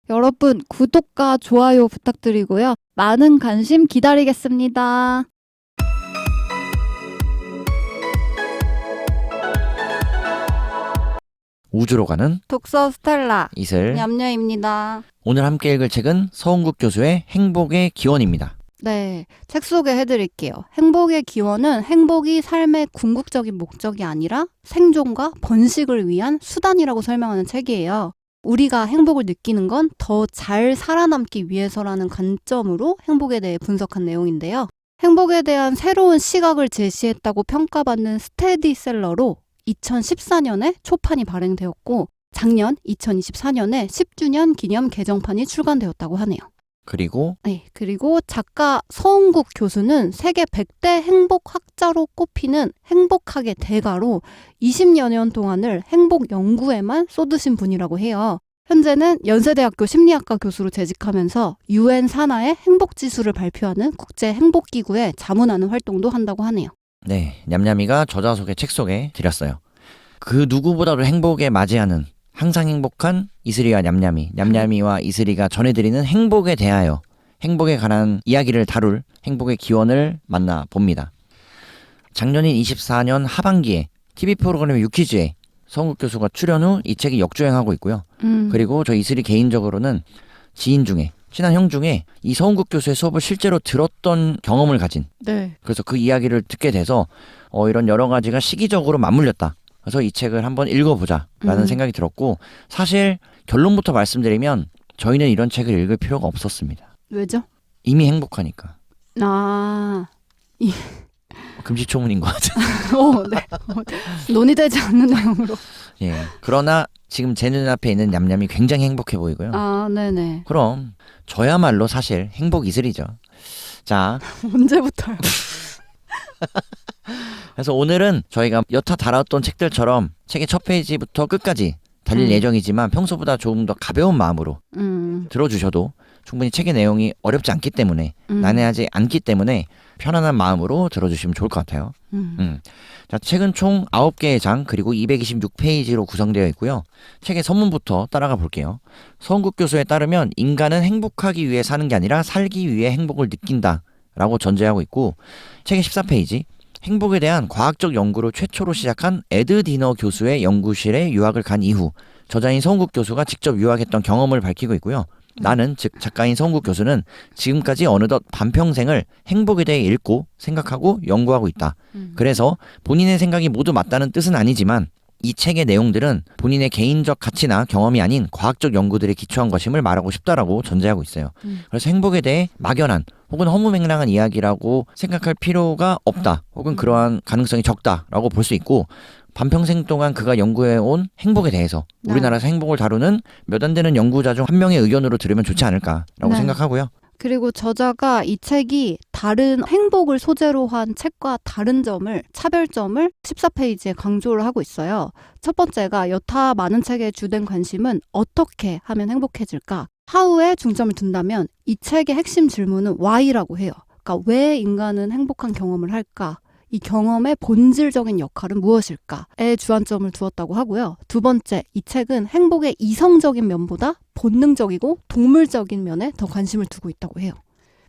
여러분 구독과 좋아요 부탁드리고요. 많은 관심 기다리겠습니다. 우주로 가는 독서 스텔라 이슬. 냠녀입니다. 오늘 함께 읽을 책은 서은국 교수의 행복의 기원입니다. 네, 책 소개해드릴게요. 행복의 기원은 행복이 삶의 궁극적인 목적이 아니라 생존과 번식을 위한 수단이라고 설명하는 책이에요. 우리가 행복을 느끼는 건 더 잘 살아남기 위해서라는 관점으로 행복에 대해 분석한 내용인데요. 행복에 대한 새로운 시각을 제시했다고 평가받는 스테디셀러로 2014년에 초판이 발행되었고 작년 2024년에 10주년 기념 개정판이 출간되었다고 하네요. 그리고 그리고 작가 서은국 교수는 세계 100대 행복학자로 꼽히는 행복학의 대가로 20여 년 동안을 행복 연구에만 쏟으신 분이라고 해요. 현재는 연세대학교 심리학과 교수로 재직하면서 UN 산하의 행복지수를 발표하는 국제행복기구에 자문하는 활동도 한다고 하네요. 네, 냠냠이가 저자 소개 책 소개 드렸어요. 그 누구보다도 행복에 맞이하는 항상 행복한 이슬이와 냠냠이, 냠냠이와 이슬이가 전해드리는 행복에 대하여 행복에 관한 이야기를 다룰 행복의 기원을 만나봅니다. 작년인 24년 하반기에 TV 프로그램 유퀴즈에 서은국 교수가 출연 후 이 책이 역주행하고 있고요. 그리고 저 이슬이 개인적으로는 지인 중에, 친한 형 중에 이 서은국 교수의 수업을 실제로 들었던 경험을 가진, 그래서 그 이야기를 듣게 돼서 이런 여러 가지가 시기적으로 맞물렸다. 그래서 이 책을 한번 읽어보자라는 생각이 들었고, 사실 결론부터 말씀드리면 저희는 이런 책을 읽을 필요가 없었습니다. 왜죠? 이미 행복하니까. 이 금시초문인 것 같아요. 네. 논의되지 않는 내용으로. 예. 그러나 지금 제 눈앞에 있는 냠냠이 굉장히 행복해 보이고요. 네네. 그럼 저야말로 사실 행복 이슬이죠. 자, 언제부터요? 그래서 오늘은 저희가 여타 다뤘던 책들처럼 책의 첫 페이지부터 끝까지 달릴 예정이지만 평소보다 조금 더 가벼운 마음으로 들어주셔도 충분히 책의 내용이 어렵지 않기 때문에 난해하지 않기 때문에 편안한 마음으로 들어주시면 좋을 것 같아요. 자, 책은 총 9개의 장 그리고 226페이지로 구성되어 있고요. 책의 서문부터 따라가 볼게요. 서은국 교수에 따르면 인간은 행복하기 위해 사는 게 아니라 살기 위해 행복을 느낀다 라고 전제하고 있고, 책의 14페이지 행복에 대한 과학적 연구를 최초로 시작한 에드 디너 교수의 연구실에 유학을 간 이후 저자인 서은국 교수가 직접 유학했던 경험을 밝히고 있고요. 나는, 즉 작가인 서은국 교수는 지금까지 어느덧 반평생을 행복에 대해 읽고 생각하고 연구하고 있다. 그래서 본인의 생각이 모두 맞다는 뜻은 아니지만 이 책의 내용들은 본인의 개인적 가치나 경험이 아닌 과학적 연구들에 기초한 것임을 말하고 싶다라고 전제하고 있어요. 그래서 행복에 대해 막연한 혹은 허무맹랑한 이야기라고 생각할 필요가 없다, 혹은 그러한 가능성이 적다라고 볼 수 있고, 반평생 동안 그가 연구해온 행복에 대해서 우리나라에서 행복을 다루는 몇 안 되는 연구자 중 한 명의 의견으로 들으면 좋지 않을까라고 생각하고요. 그리고 저자가 이 책이 다른 행복을 소재로 한 책과 다른 점을, 차별점을 14페이지에 강조를 하고 있어요. 첫 번째가 여타 많은 책의 주된 관심은 어떻게 하면 행복해질까? 하우에 중점을 둔다면 이 책의 핵심 질문은 why라고 해요. 그러니까 왜 인간은 행복한 경험을 할까? 이 경험의 본질적인 역할은 무엇일까에 주안점을 두었다고 하고요. 두 번째, 이 책은 행복의 이성적인 면보다 본능적이고 동물적인 면에 더 관심을 두고 있다고 해요.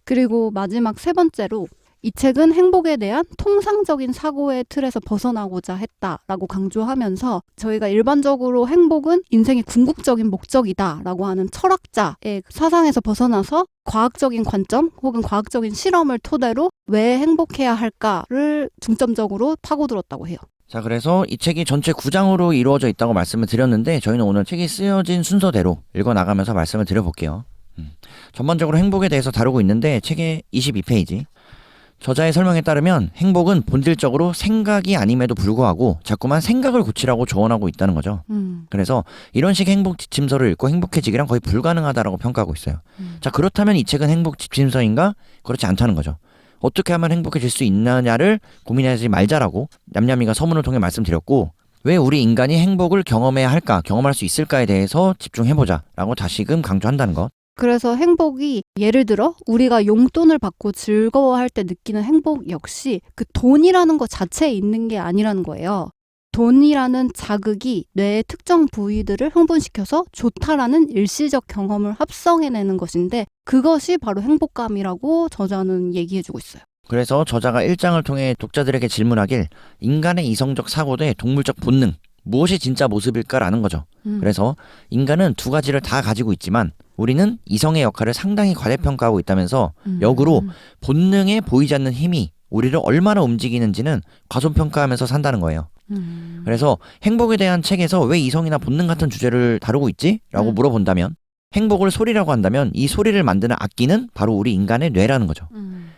그리고 마지막 세 번째로 이 책은 행복에 대한 통상적인 사고의 틀에서 벗어나고자 했다라고 강조하면서 저희가 일반적으로 행복은 인생의 궁극적인 목적이다라고 하는 철학자의 사상에서 벗어나서 과학적인 관점 혹은 과학적인 실험을 토대로 왜 행복해야 할까를 중점적으로 파고들었다고 해요. 자, 그래서 이 책이 전체 9장으로 이루어져 있다고 말씀을 드렸는데 저희는 오늘 책이 쓰여진 순서대로 읽어나가면서 말씀을 드려볼게요. 전반적으로 행복에 대해서 다루고 있는데 책의 22페이지 저자의 설명에 따르면 행복은 본질적으로 생각이 아님에도 불구하고 자꾸만 생각을 고치라고 조언하고 있다는 거죠. 그래서 이런 식 행복 지침서를 읽고 행복해지기란 거의 불가능하다라고 평가하고 있어요. 자, 그렇다면 이 책은 행복 지침서인가? 그렇지 않다는 거죠. 어떻게 하면 행복해질 수 있느냐를 고민하지 말자라고 냠냠이가 서문을 통해 말씀드렸고, 왜 우리 인간이 행복을 경험해야 할까, 경험할 수 있을까에 대해서 집중해보자 라고 다시금 강조한다는 것. 그래서 행복이 예를 들어 우리가 용돈을 받고 즐거워할 때 느끼는 행복 역시 그 돈이라는 것 자체에 있는 게 아니라는 거예요. 돈이라는 자극이 뇌의 특정 부위들을 흥분시켜서 좋다라는 일시적 경험을 합성해내는 것인데 그것이 바로 행복감이라고 저자는 얘기해주고 있어요. 그래서 저자가 1장을 통해 독자들에게 질문하길 인간의 이성적 사고 대 동물적 본능, 무엇이 진짜 모습일까라는 거죠. 그래서 인간은 두 가지를 다 가지고 있지만 우리는 이성의 역할을 상당히 과대평가하고 있다면서 역으로 본능에 보이지 않는 힘이 우리를 얼마나 움직이는지는 과소평가하면서 산다는 거예요. 그래서 행복에 대한 책에서 왜 이성이나 본능 같은 주제를 다루고 있지? 라고 물어본다면 행복을 소리라고 한다면 이 소리를 만드는 악기는 바로 우리 인간의 뇌라는 거죠.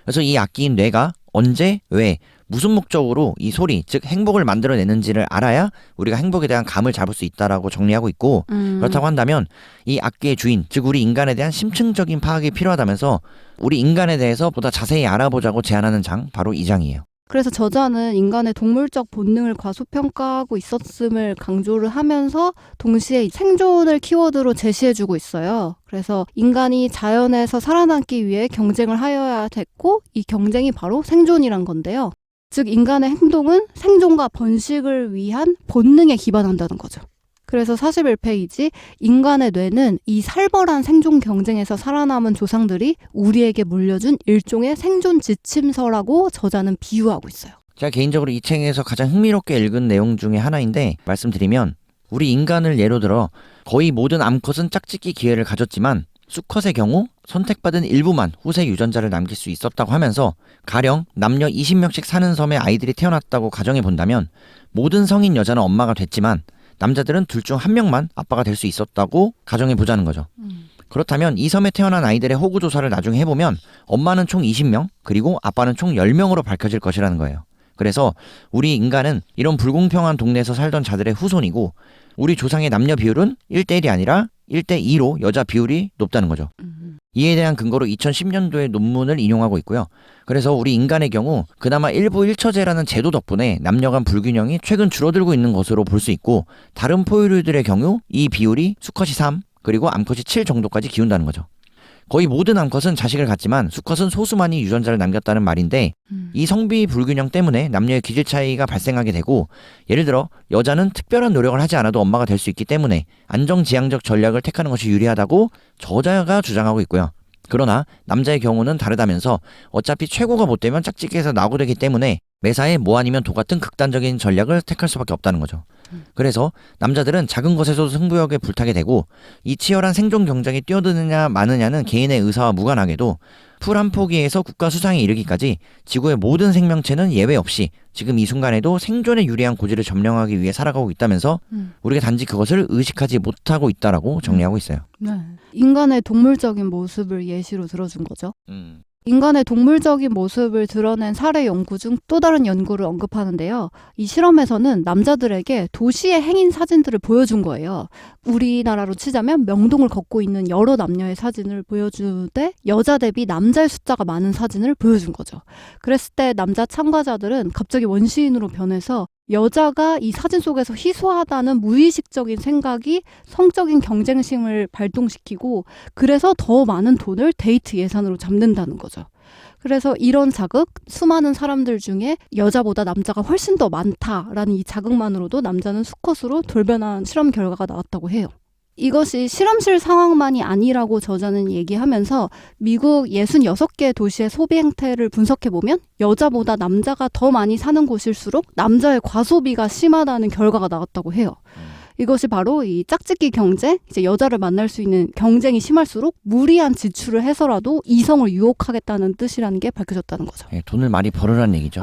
그래서 이 악기인 뇌가 언제, 왜, 무슨 목적으로 이 소리, 즉 행복을 만들어내는지를 알아야 우리가 행복에 대한 감을 잡을 수 있다라고 정리하고 있고 그렇다고 한다면 이 악기의 주인, 즉 우리 인간에 대한 심층적인 파악이 필요하다면서 우리 인간에 대해서 보다 자세히 알아보자고 제안하는 장, 바로 이 장이에요. 그래서 저자는 인간의 동물적 본능을 과소평가하고 있었음을 강조를 하면서 동시에 생존을 키워드로 제시해주고 있어요. 그래서 인간이 자연에서 살아남기 위해 경쟁을 하여야 됐고 이 경쟁이 바로 생존이란 건데요. 즉 인간의 행동은 생존과 번식을 위한 본능에 기반한다는 거죠. 그래서 41페이지 인간의 뇌는 이 살벌한 생존 경쟁에서 살아남은 조상들이 우리에게 물려준 일종의 생존 지침서라고 저자는 비유하고 있어요. 제가 개인적으로 이 책에서 가장 흥미롭게 읽은 내용 중에 하나인데 말씀드리면 우리 인간을 예로 들어 거의 모든 암컷은 짝짓기 기회를 가졌지만 수컷의 경우 선택받은 일부만 후세 유전자를 남길 수 있었다고 하면서 가령 남녀 20명씩 사는 섬에 아이들이 태어났다고 가정해 본다면 모든 성인 여자는 엄마가 됐지만 남자들은 둘 중 한 명만 아빠가 될 수 있었다고 가정해 보자는 거죠. 그렇다면 이 섬에 태어난 아이들의 호구 조사를 나중에 해보면 엄마는 총 20명 그리고 아빠는 총 10명으로 밝혀질 것이라는 거예요. 그래서 우리 인간은 이런 불공평한 동네에서 살던 자들의 후손이고 우리 조상의 남녀 비율은 1대1이 아니라 1대2로 여자 비율이 높다는 거죠. 이에 대한 근거로 2010년도의 논문을 인용하고 있고요. 그래서 우리 인간의 경우 그나마 일부 일처제라는 제도 덕분에 남녀 간 불균형이 최근 줄어들고 있는 것으로 볼 수 있고 다른 포유류들의 경우 이 비율이 수컷이 3 그리고 암컷이 7 정도까지 기운다는 거죠. 거의 모든 암컷은 자식을 갖지만 수컷은 소수만이 유전자를 남겼다는 말인데 이 성비 불균형 때문에 남녀의 기질 차이가 발생하게 되고 예를 들어 여자는 특별한 노력을 하지 않아도 엄마가 될 수 있기 때문에 안정지향적 전략을 택하는 것이 유리하다고 저자가 주장하고 있고요. 그러나 남자의 경우는 다르다면서 어차피 최고가 못 되면 짝짓기에서 낙오되기 때문에 매사에 뭐 아니면 도 같은 극단적인 전략을 택할 수밖에 없다는 거죠. 그래서 남자들은 작은 것에서도 승부욕에 불타게 되고 이 치열한 생존 경쟁에 뛰어드느냐 마느냐는 개인의 의사와 무관하게도 풀 한 포기에서 국가 수상에 이르기까지 지구의 모든 생명체는 예외 없이 지금 이 순간에도 생존에 유리한 고지를 점령하기 위해 살아가고 있다면서 우리가 단지 그것을 의식하지 못하고 있다라고 정리하고 있어요. 네. 인간의 동물적인 모습을 예시로 들어준 거죠. 인간의 동물적인 모습을 드러낸 사례 연구 중 또 다른 연구를 언급하는데요. 이 실험에서는 남자들에게 도시의 행인 사진들을 보여준 거예요. 우리나라로 치자면 명동을 걷고 있는 여러 남녀의 사진을 보여주되 여자 대비 남자의 숫자가 많은 사진을 보여준 거죠. 그랬을 때 남자 참가자들은 갑자기 원시인으로 변해서 여자가 이 사진 속에서 희소하다는 무의식적인 생각이 성적인 경쟁심을 발동시키고 그래서 더 많은 돈을 데이트 예산으로 잡는다는 거죠. 그래서 이런 자극, 수많은 사람들 중에 여자보다 남자가 훨씬 더 많다라는 이 자극만으로도 남자는 수컷으로 돌변한 실험 결과가 나왔다고 해요. 이것이 실험실 상황만이 아니라고 저자는 얘기하면서 미국 66개 도시의 소비 행태를 분석해보면 여자보다 남자가 더 많이 사는 곳일수록 남자의 과소비가 심하다는 결과가 나왔다고 해요. 이것이 바로 이 짝짓기 경쟁, 이제 여자를 만날 수 있는 경쟁이 심할수록 무리한 지출을 해서라도 이성을 유혹하겠다는 뜻이라는 게 밝혀졌다는 거죠. 네, 돈을 많이 벌으라는 얘기죠.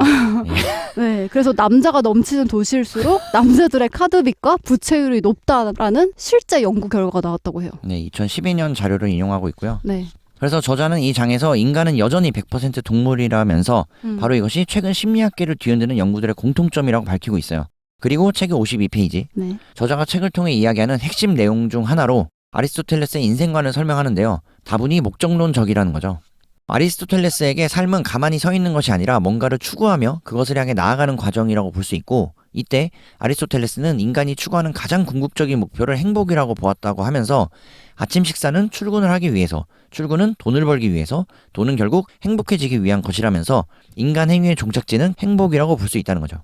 네, 그래서 남자가 넘치는 도시일수록 남자들의 카드빚과 부채율이 높다라는 실제 연구 결과가 나왔다고 해요. 네, 2012년 자료를 인용하고 있고요. 네. 그래서 저자는 이 장에서 인간은 여전히 100% 동물이라면서 바로 이것이 최근 심리학계를 뒤흔드는 연구들의 공통점이라고 밝히고 있어요. 그리고 책의 52페이지. 네. 저자가 책을 통해 이야기하는 핵심 내용 중 하나로 아리스토텔레스의 인생관을 설명하는데요. 다분히 목적론적이라는 거죠. 아리스토텔레스에게 삶은 가만히 서 있는 것이 아니라 뭔가를 추구하며 그것을 향해 나아가는 과정이라고 볼 수 있고 이때 아리스토텔레스는 인간이 추구하는 가장 궁극적인 목표를 행복이라고 보았다고 하면서 아침 식사는 출근을 하기 위해서, 출근은 돈을 벌기 위해서, 돈은 결국 행복해지기 위한 것이라면서 인간 행위의 종착지는 행복이라고 볼 수 있다는 거죠.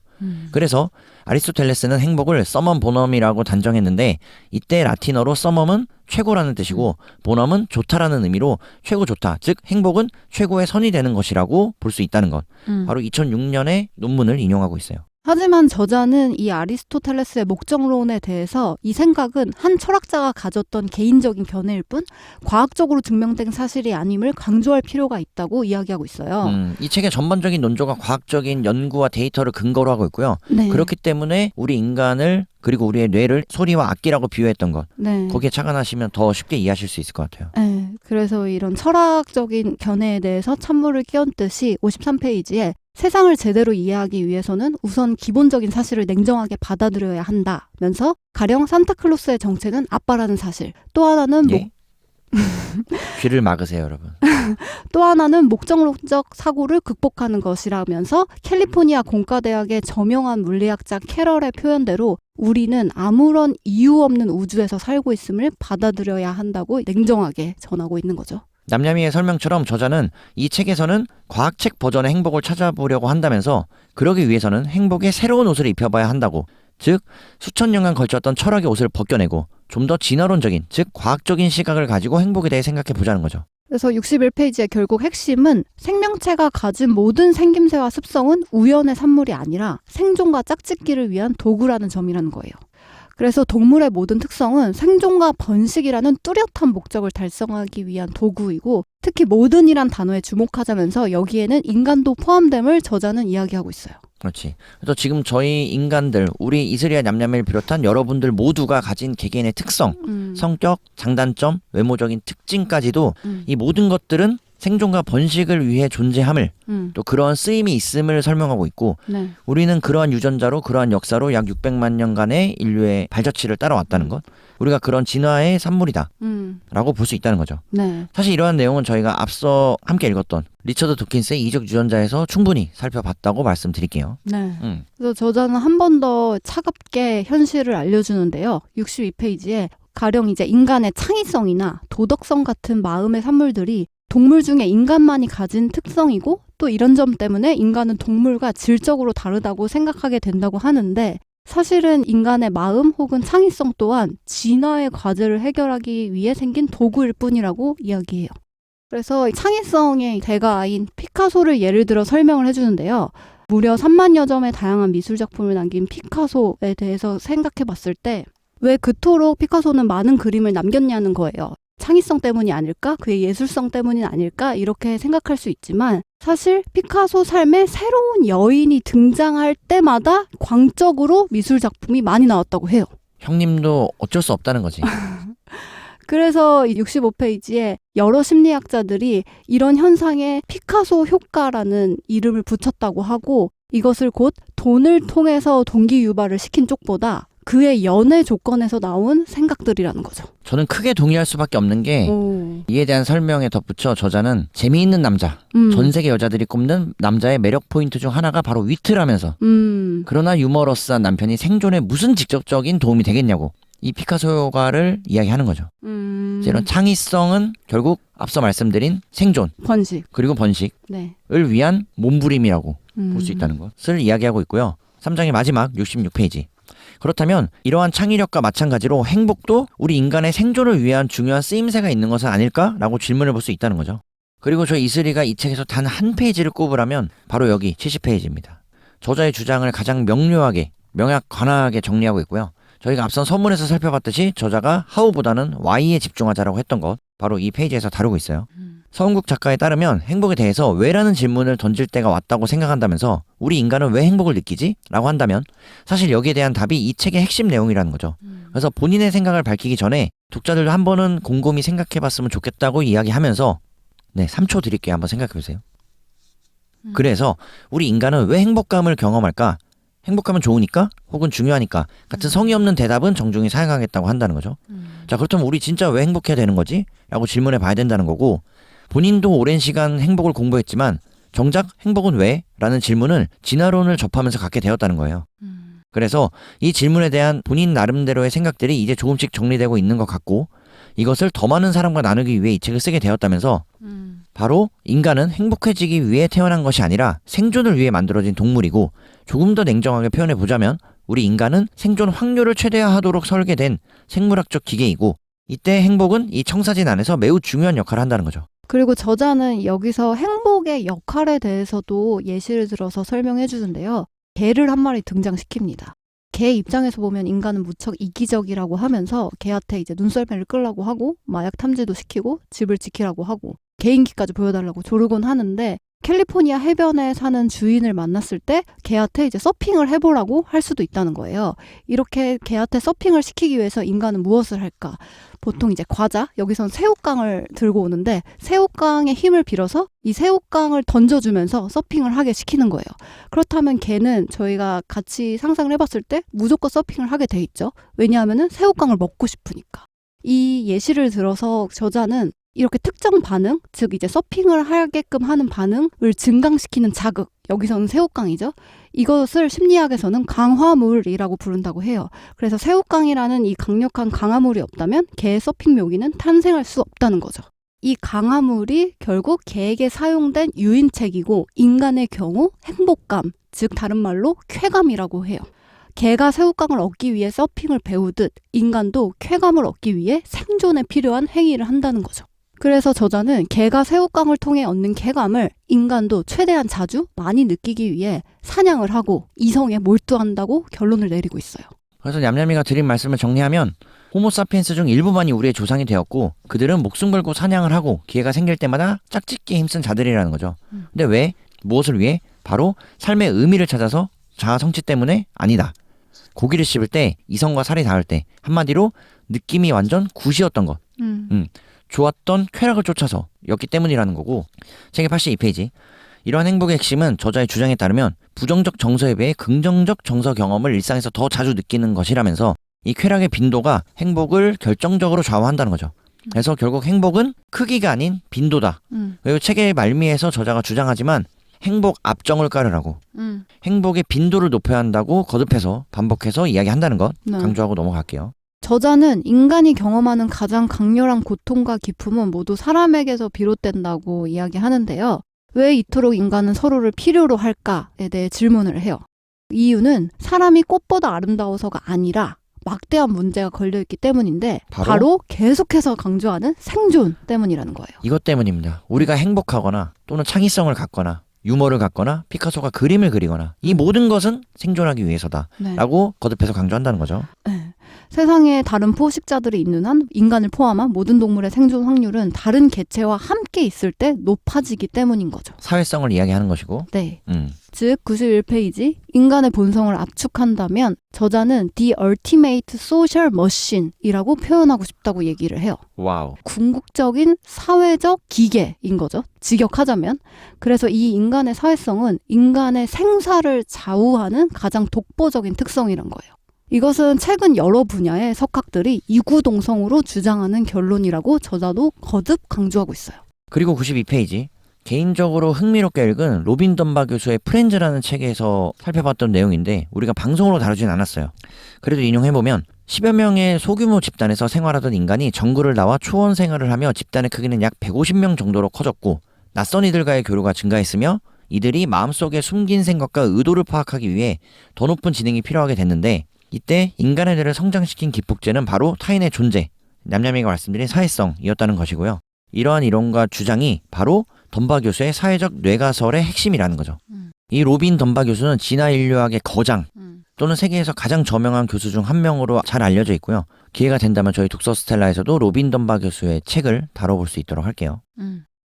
그래서 아리스토텔레스는 행복을 서멈 보넘이라고 단정했는데 이때 라틴어로 서멈은 최고라는 뜻이고 보넘은 좋다라는 의미로 최고 좋다, 즉 행복은 최고의 선이 되는 것이라고 볼 수 있다는 것. 바로 2006년의 논문을 인용하고 있어요. 하지만 저자는 이 아리스토텔레스의 목적론에 대해서 이 생각은 한 철학자가 가졌던 개인적인 견해일 뿐 과학적으로 증명된 사실이 아님을 강조할 필요가 있다고 이야기하고 있어요. 이 책의 전반적인 논조가 과학적인 연구와 데이터를 근거로 하고 있고요. 네. 그렇기 때문에 우리 인간을 그리고 우리의 뇌를 소리와 악기라고 비유했던 것, 네. 거기에 착안하시면 더 쉽게 이해하실 수 있을 것 같아요. 네. 그래서 이런 철학적인 견해에 대해서 찬물을 끼얹듯이 53페이지에 세상을 제대로 이해하기 위해서는 우선 기본적인 사실을 냉정하게 받아들여야 한다면서 가령 산타클로스의 정체는 아빠라는 사실, 또 하나는 예? 귀를 막으세요, 여러분. 또 하나는 목적론적 사고를 극복하는 것이라면서 캘리포니아 공과대학의 저명한 물리학자 캐럴의 표현대로 우리는 아무런 이유 없는 우주에서 살고 있음을 받아들여야 한다고 냉정하게 전하고 있는 거죠. 남야미의 설명처럼 저자는 이 책에서는 과학책 버전의 행복을 찾아보려고 한다면서 그러기 위해서는 행복의 새로운 옷을 입혀봐야 한다고, 즉 수천 년간 걸쳤던 철학의 옷을 벗겨내고 좀 더 진화론적인, 즉 과학적인 시각을 가지고 행복에 대해 생각해보자는 거죠. 그래서 61페이지의 결국 핵심은 생명체가 가진 모든 생김새와 습성은 우연의 산물이 아니라 생존과 짝짓기를 위한 도구라는 점이라는 거예요. 그래서 동물의 모든 특성은 생존과 번식이라는 뚜렷한 목적을 달성하기 위한 도구이고 특히 모든이란 단어에 주목하자면서 여기에는 인간도 포함됨을 저자는 이야기하고 있어요. 그렇지. 그래서 지금 저희 인간들, 우리 이슬이와 냠냠이를 비롯한 여러분들 모두가 가진 개개인의 특성, 성격, 장단점, 외모적인 특징까지도 이 모든 것들은 생존과 번식을 위해 존재함을 또 그러한 쓰임이 있음을 설명하고 있고 네. 우리는 그러한 유전자로 그러한 역사로 약 600만 년간의 인류의 발자취를 따라왔다는 것, 우리가 그런 진화의 산물이다 라고 볼 수 있다는 거죠. 네. 사실 이러한 내용은 저희가 앞서 함께 읽었던 리처드 도킨스의 이적 유전자에서 충분히 살펴봤다고 말씀드릴게요. 네. 그래서 저자는 한 번 더 차갑게 현실을 알려주는데요. 62페이지에 가령 이제 인간의 창의성이나 도덕성 같은 마음의 산물들이 동물 중에 인간만이 가진 특성이고 또 이런 점 때문에 인간은 동물과 질적으로 다르다고 생각하게 된다고 하는데 사실은 인간의 마음 혹은 창의성 또한 진화의 과제를 해결하기 위해 생긴 도구일 뿐이라고 이야기해요. 그래서 창의성의 대가인 피카소를 예를 들어 설명을 해주는데요. 무려 3만여 점의 다양한 미술작품을 남긴 피카소에 대해서 생각해 봤을 때 왜 그토록 피카소는 많은 그림을 남겼냐는 거예요. 창의성 때문이 아닐까? 그의 예술성 때문이 아닐까? 이렇게 생각할 수 있지만 사실 피카소 삶에 새로운 여인이 등장할 때마다 광적으로 미술작품이 많이 나왔다고 해요. 형님도 어쩔 수 없다는 거지. 그래서 65페이지에 여러 심리학자들이 이런 현상에 피카소 효과라는 이름을 붙였다고 하고 이것을 곧 돈을 통해서 동기 유발을 시킨 쪽보다 그의 연애 조건에서 나온 생각들이라는 거죠. 저는 크게 동의할 수밖에 없는 게 이에 대한 설명에 덧붙여 저자는 재미있는 남자, 전 세계 여자들이 꼽는 남자의 매력 포인트 중 하나가 바로 위트라면서 그러나 유머러스한 남편이 생존에 무슨 직접적인 도움이 되겠냐고 이 피카소 효과를 이야기하는 거죠. 이런 창의성은 결국 앞서 말씀드린 생존, 번식, 그리고 번식을 네. 위한 몸부림이라고 볼 수 있다는 것을 이야기하고 있고요. 3장의 마지막 66페이지. 그렇다면 이러한 창의력과 마찬가지로 행복도 우리 인간의 생존을 위한 중요한 쓰임새가 있는 것은 아닐까라고 질문을 볼 수 있다는 거죠. 그리고 저 이슬이가 이 책에서 단 한 페이지를 꼽으라면 바로 여기 70페이지입니다. 저자의 주장을 가장 명료하게, 명약관하게 정리하고 있고요. 저희가 앞선 서문에서 살펴봤듯이 저자가 how보다는 why에 집중하자라고 했던 것, 바로 이 페이지에서 다루고 있어요. 서은국 작가에 따르면 행복에 대해서 왜라는 질문을 던질 때가 왔다고 생각한다면서 우리 인간은 왜 행복을 느끼지? 라고 한다면 사실 여기에 대한 답이 이 책의 핵심 내용이라는 거죠. 그래서 본인의 생각을 밝히기 전에 독자들도 한 번은 곰곰이 생각해봤으면 좋겠다고 이야기하면서 3초 드릴게요. 한번 생각해보세요. 그래서 우리 인간은 왜 행복감을 경험할까? 행복하면 좋으니까? 혹은 중요하니까? 같은 성의 없는 대답은 정중히 사용하겠다고 한다는 거죠. 자, 그렇다면 우리 진짜 왜 행복해야 되는 거지? 라고 질문해 봐야 된다는 거고 본인도 오랜 시간 행복을 공부했지만 정작 행복은 왜? 라는 질문을 진화론을 접하면서 갖게 되었다는 거예요. 그래서 이 질문에 대한 본인 나름대로의 생각들이 이제 조금씩 정리되고 있는 것 같고 이것을 더 많은 사람과 나누기 위해 이 책을 쓰게 되었다면서 바로 인간은 행복해지기 위해 태어난 것이 아니라 생존을 위해 만들어진 동물이고 조금 더 냉정하게 표현해 보자면 우리 인간은 생존 확률을 최대화하도록 설계된 생물학적 기계이고 이때 행복은 이 청사진 안에서 매우 중요한 역할을 한다는 거죠. 그리고 저자는 여기서 행복의 역할에 대해서도 예시를 들어서 설명해 주는데요. 개를 한 마리 등장시킵니다. 개 입장에서 보면 인간은 무척 이기적이라고 하면서 개한테 이제 눈썰매를 끌라고 하고 마약 탐지도 시키고 집을 지키라고 하고 개인기까지 보여달라고 조르곤 하는데 캘리포니아 해변에 사는 주인을 만났을 때 개한테 이제 서핑을 해보라고 할 수도 있다는 거예요. 이렇게 개한테 서핑을 시키기 위해서 인간은 무엇을 할까? 보통 이제 과자, 여기선 새우깡을 들고 오는데 새우깡의 힘을 빌어서 이 새우깡을 던져주면서 서핑을 하게 시키는 거예요. 그렇다면 개는 저희가 같이 상상을 해봤을 때 무조건 서핑을 하게 돼 있죠. 왜냐하면은 새우깡을 먹고 싶으니까. 이 예시를 들어서 저자는 이렇게 특정 반응, 즉 이제 서핑을 하게끔 하는 반응을 증강시키는 자극, 여기서는 새우깡이죠. 이것을 심리학에서는 강화물이라고 부른다고 해요. 그래서 새우깡이라는 이 강력한 강화물이 없다면 개의 서핑 묘기는 탄생할 수 없다는 거죠. 이 강화물이 결국 개에게 사용된 유인책이고 인간의 경우 행복감, 즉 다른 말로 쾌감이라고 해요. 개가 새우깡을 얻기 위해 서핑을 배우듯 인간도 쾌감을 얻기 위해 생존에 필요한 행위를 한다는 거죠. 그래서 저자는 개가 새우깡을 통해 얻는 쾌감을 인간도 최대한 자주 많이 느끼기 위해 사냥을 하고 이성에 몰두한다고 결론을 내리고 있어요. 그래서 냠냠이가 드린 말씀을 정리하면 호모사피엔스 중 일부만이 우리의 조상이 되었고 그들은 목숨 걸고 사냥을 하고 기회가 생길 때마다 짝짓기에 힘쓴 자들이라는 거죠. 근데 왜? 무엇을 위해? 바로 삶의 의미를 찾아서 자아 성취 때문에 아니다. 고기를 씹을 때 이성과 살이 닿을 때 한마디로 느낌이 완전 굿이었던 것. 좋았던 쾌락을 쫓아서였기 때문이라는 거고 책의 82페이지 이러한 행복의 핵심은 저자의 주장에 따르면 부정적 정서에 비해 긍정적 정서 경험을 일상에서 더 자주 느끼는 것이라면서 이 쾌락의 빈도가 행복을 결정적으로 좌우한다는 거죠. 그래서 결국 행복은 크기가 아닌 빈도다. 그리고 책의 말미에서 저자가 주장하지만 행복 앞정을 깔으라고 행복의 빈도를 높여야 한다고 거듭해서 반복해서 이야기한다는 것 강조하고 넘어갈게요. 저자는 인간이 경험하는 가장 강렬한 고통과 기쁨은 모두 사람에게서 비롯된다고 이야기하는데요. 왜 이토록 인간은 서로를 필요로 할까에 대해 질문을 해요. 이유는 사람이 꽃보다 아름다워서가 아니라 막대한 문제가 걸려있기 때문인데 바로 계속해서 강조하는 생존 때문이라는 거예요. 이것 때문입니다. 우리가 행복하거나 또는 창의성을 갖거나 유머를 갖거나 피카소가 그림을 그리거나 이 모든 것은 생존하기 위해서다 라고 거듭해서 강조한다는 거죠. 네. 세상에 다른 포식자들이 있는 한 인간을 포함한 모든 동물의 생존 확률은 다른 개체와 함께 있을 때 높아지기 때문인 거죠. 사회성을 이야기하는 것이고. 네. 즉 91페이지 인간의 본성을 압축한다면 저자는 The Ultimate Social Machine이라고 표현하고 싶다고 얘기를 해요. 와우. 궁극적인 사회적 기계인 거죠. 직역하자면. 그래서 이 인간의 사회성은 인간의 생사를 좌우하는 가장 독보적인 특성이란 거예요. 이것은 최근 여러 분야의 석학들이 이구동성으로 주장하는 결론이라고 저자도 거듭 강조하고 있어요. 그리고 92페이지 개인적으로 흥미롭게 읽은 로빈 덤바 교수의 프렌즈라는 책에서 살펴봤던 내용인데 우리가 방송으로 다루진 않았어요. 그래도 인용해보면 10여 명의 소규모 집단에서 생활하던 인간이 정글을 나와 초원 생활을 하며 집단의 크기는 약 150명 정도로 커졌고 낯선 이들과의 교류가 증가했으며 이들이 마음속에 숨긴 생각과 의도를 파악하기 위해 더 높은 지능이 필요하게 됐는데 이때 인간의 뇌를 성장시킨 기폭제는 바로 타인의 존재, 냠냠이가 말씀드린 사회성이었다는 것이고요. 이러한 이론과 주장이 바로 덤바 교수의 사회적 뇌가설의 핵심이라는 거죠. 이 로빈 덤바 교수는 진화 인류학의 거장 또는 세계에서 가장 저명한 교수 중 한 명으로 잘 알려져 있고요. 기회가 된다면 저희 독서 스텔라에서도 로빈 덤바 교수의 책을 다뤄볼 수 있도록 할게요.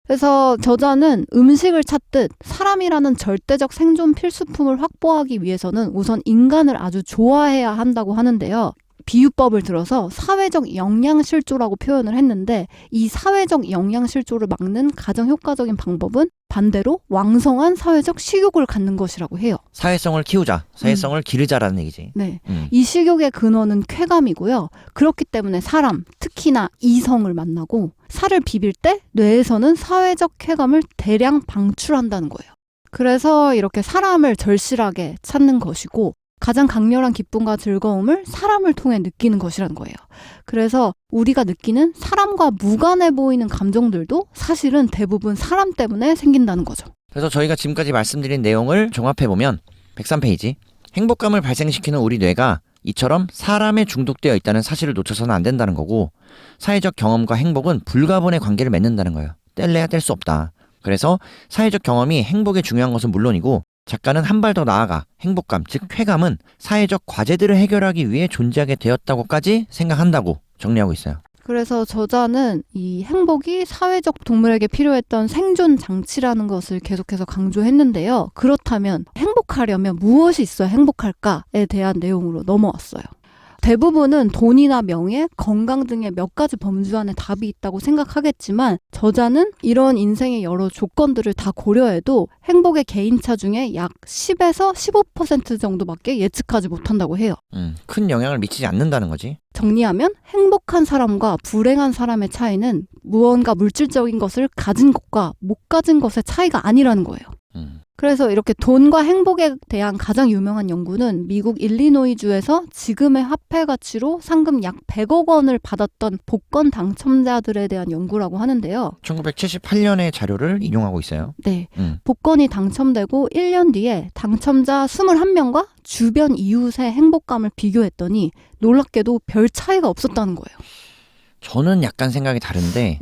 그래서 저자는 음식을 찾듯 사람이라는 절대적 생존 필수품을 확보하기 위해서는 우선 인간을 아주 좋아해야 한다고 하는데요. 비유법을 들어서 사회적 영양실조라고 표현을 했는데 이 사회적 영양실조를 막는 가장 효과적인 방법은 반대로 왕성한 사회적 식욕을 갖는 것이라고 해요. 사회성을 키우자, 사회성을 기르자라는 얘기지. 네, 이 식욕의 근원은 쾌감이고요. 그렇기 때문에 사람, 특히나 이성을 만나고 살을 비빌 때 뇌에서는 사회적 쾌감을 대량 방출한다는 거예요. 그래서 이렇게 사람을 절실하게 찾는 것이고 가장 강렬한 기쁨과 즐거움을 사람을 통해 느끼는 것이라는 거예요. 그래서 우리가 느끼는 사람과 무관해 보이는 감정들도 사실은 대부분 사람 때문에 생긴다는 거죠. 그래서 저희가 지금까지 말씀드린 내용을 종합해보면 103페이지 행복감을 발생시키는 우리 뇌가 이처럼 사람에 중독되어 있다는 사실을 놓쳐서는 안 된다는 거고 사회적 경험과 행복은 불가분의 관계를 맺는다는 거예요. 뗄래야 뗄 수 없다. 그래서 사회적 경험이 행복에 중요한 것은 물론이고 작가는 한 발 더 나아가 행복감, 즉 쾌감은 사회적 과제들을 해결하기 위해 존재하게 되었다고까지 생각한다고 정리하고 있어요. 그래서 저자는 이 행복이 사회적 동물에게 필요했던 생존 장치라는 것을 계속해서 강조했는데요. 그렇다면 행복하려면 무엇이 있어야 행복할까에 대한 내용으로 넘어왔어요. 대부분은 돈이나 명예, 건강 등의 몇 가지 범주 안에 답이 있다고 생각하겠지만 저자는 이런 인생의 여러 조건들을 다 고려해도 행복의 개인차 중에 약 10에서 15% 정도밖에 예측하지 못한다고 해요. 큰 영향을 미치지 않는다는 거지. 정리하면 행복한 사람과 불행한 사람의 차이는 무언가 물질적인 것을 가진 것과 못 가진 것의 차이가 아니라는 거예요. 그래서 이렇게 돈과 행복에 대한 가장 유명한 연구는 미국 일리노이주에서 지금의 화폐 가치로 상금 약 100억 원을 받았던 복권 당첨자들에 대한 연구라고 하는데요. 1978년의 자료를 인용하고 있어요. 네. 복권이 당첨되고 1년 뒤에 당첨자 21명과 주변 이웃의 행복감을 비교했더니 놀랍게도 별 차이가 없었다는 거예요. 저는 약간 생각이 다른데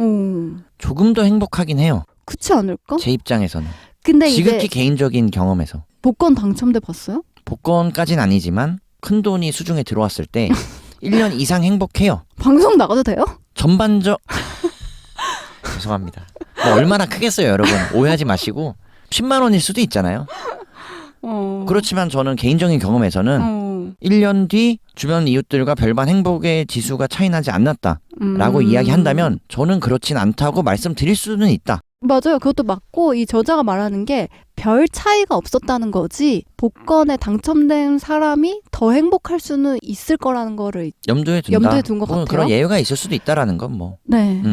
조금 더 행복하긴 해요. 그렇지 않을까? 제 입장에서는. 근데 지극히 이제 개인적인 경험에서. 복권 당첨돼 봤어요? 복권까지는 아니지만 큰 돈이 수중에 들어왔을 때 1년 이상 행복해요. 방송 나가도 돼요? 전반적 죄송합니다. 뭐 얼마나 크겠어요, 여러분. 오해하지 마시고 10만 원일 수도 있잖아요. 그렇지만 저는 개인적인 경험에서는 1년 뒤 주변 이웃들과 별반 행복의 지수가 차이나지 않았다라고 이야기한다면 저는 그렇진 않다고 말씀드릴 수는 있다. 맞아요. 그것도 맞고 이 저자가 말하는 게 별 차이가 없었다는 거지 복권에 당첨된 사람이 더 행복할 수는 있을 거라는 거를 염두에 둔 것 같아요. 그런 예외가 있을 수도 있다라는 건 뭐. 네.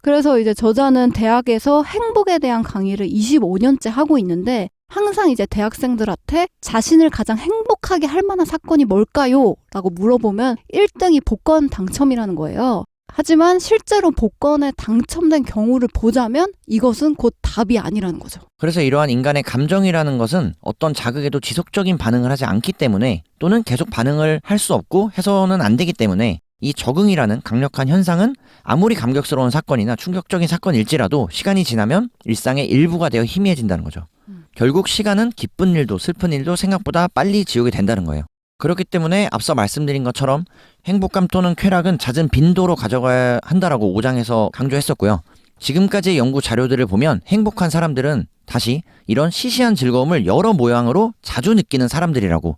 그래서 이제 저자는 대학에서 행복에 대한 강의를 25년째 하고 있는데 항상 이제 대학생들한테 자신을 가장 행복하게 할 만한 사건이 뭘까요? 라고 물어보면 1등이 복권 당첨이라는 거예요. 하지만 실제로 복권에 당첨된 경우를 보자면 이것은 곧 답이 아니라는 거죠. 그래서 이러한 인간의 감정이라는 것은 어떤 자극에도 지속적인 반응을 하지 않기 때문에 또는 계속 반응을 할 수 없고 해서는 안 되기 때문에 이 적응이라는 강력한 현상은 아무리 감격스러운 사건이나 충격적인 사건일지라도 시간이 지나면 일상의 일부가 되어 희미해진다는 거죠. 결국 시간은 기쁜 일도 슬픈 일도 생각보다 빨리 지우게 된다는 거예요. 그렇기 때문에 앞서 말씀드린 것처럼 행복감 또는 쾌락은 잦은 빈도로 가져가야 한다라고 5장에서 강조했었고요. 지금까지의 연구 자료들을 보면 행복한 사람들은 다시 이런 시시한 즐거움을 여러 모양으로 자주 느끼는 사람들이라고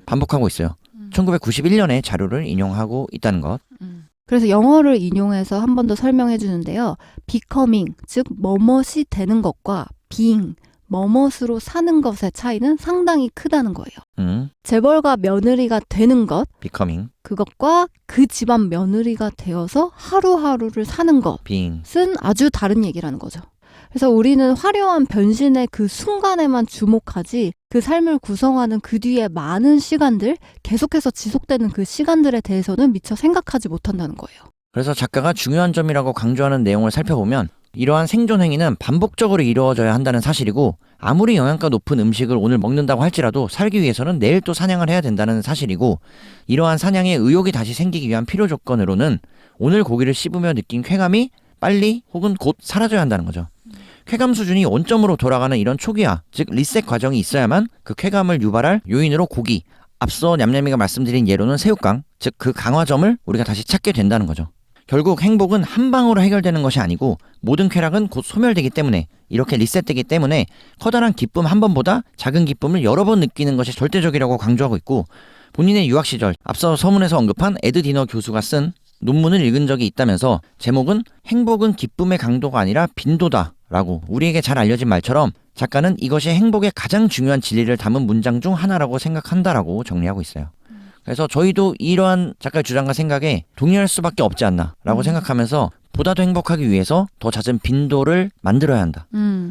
반복하고 있어요. 1991년의 자료를 인용하고 있다는 것. 그래서 영어를 인용해서 한 번 더 설명해 주는데요. becoming, 즉 뭐뭇이 되는 것과 being, 뭐뭇으로 사는 것의 차이는 상당히 크다는 거예요. 재벌가 며느리가 되는 것, becoming, 그것과 그 집안 며느리가 되어서 하루하루를 사는 being. 것은 아주 다른 얘기라는 거죠. 그래서 우리는 화려한 변신의 그 순간에만 주목하지 그 삶을 구성하는 그 뒤에 많은 시간들, 계속해서 지속되는 그 시간들에 대해서는 미처 생각하지 못한다는 거예요. 그래서 작가가 중요한 점이라고 강조하는 내용을 살펴보면 이러한 생존 행위는 반복적으로 이루어져야 한다는 사실이고 아무리 영양가 높은 음식을 오늘 먹는다고 할지라도 살기 위해서는 내일 또 사냥을 해야 된다는 사실이고 이러한 사냥에 의욕이 다시 생기기 위한 필요 조건으로는 오늘 고기를 씹으며 느낀 쾌감이 빨리 혹은 곧 사라져야 한다는 거죠. 쾌감 수준이 원점으로 돌아가는 이런 초기화, 즉 리셋 과정이 있어야만 그 쾌감을 유발할 요인으로 고기, 앞서 냠냠이가 말씀드린 예로는 새우깡, 즉 그 강화점을 우리가 다시 찾게 된다는 거죠. 결국 행복은 한 방으로 해결되는 것이 아니고 모든 쾌락은 곧 소멸되기 때문에 이렇게 리셋되기 때문에 커다란 기쁨 한 번보다 작은 기쁨을 여러 번 느끼는 것이 절대적이라고 강조하고 있고 본인의 유학 시절 앞서 서문에서 언급한 에드 디너 교수가 쓴 논문을 읽은 적이 있다면서 제목은 행복은 기쁨의 강도가 아니라 빈도다 라고 우리에게 잘 알려진 말처럼 작가는 이것이 행복의 가장 중요한 진리를 담은 문장 중 하나라고 생각한다라고 정리하고 있어요. 그래서 저희도 이러한 작가의 주장과 생각에 동의할 수밖에 없지 않나라고 생각하면서 보다 더 행복하기 위해서 더 잦은 빈도를 만들어야 한다.